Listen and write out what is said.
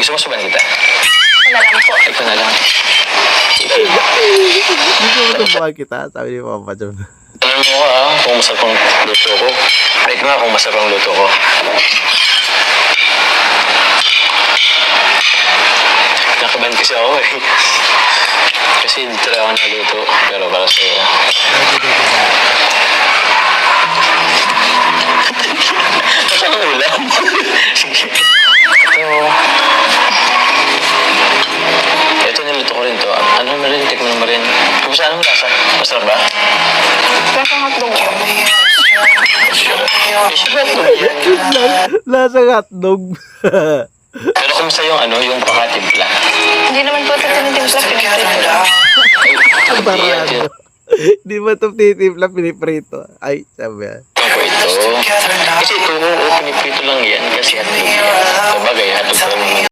Gusto mo subuhan kita? Wala lang po. Ito na lang. Gusto mo tumbuhan kita? Sabi ni Papa John. Tanong mo ka kung masarap ang luto ko. Rate nga kung masarap ang luto ko. Nakaban kasi ako eh. Kasi dito lang ako naluto. Pero para sa'yo. Ito ang ulam. Sige. Ito niluto ko rin to. Ano mo rin? Tikman mo rin. Kumusta anong lasa? Masarap ba? Lasang hotdog po. Lasang hotdog. Pero kumusta yung ano, yung pakatimpla? Hindi naman po ito tinitimpla, piniprito lang. Ang barado. Di ba ito titimpla, piniprito? Ay, sabi yan. Ako ito. Kasi ito, piniprito lang yan kasi hotdog yan. Sabagay, hotdog lang.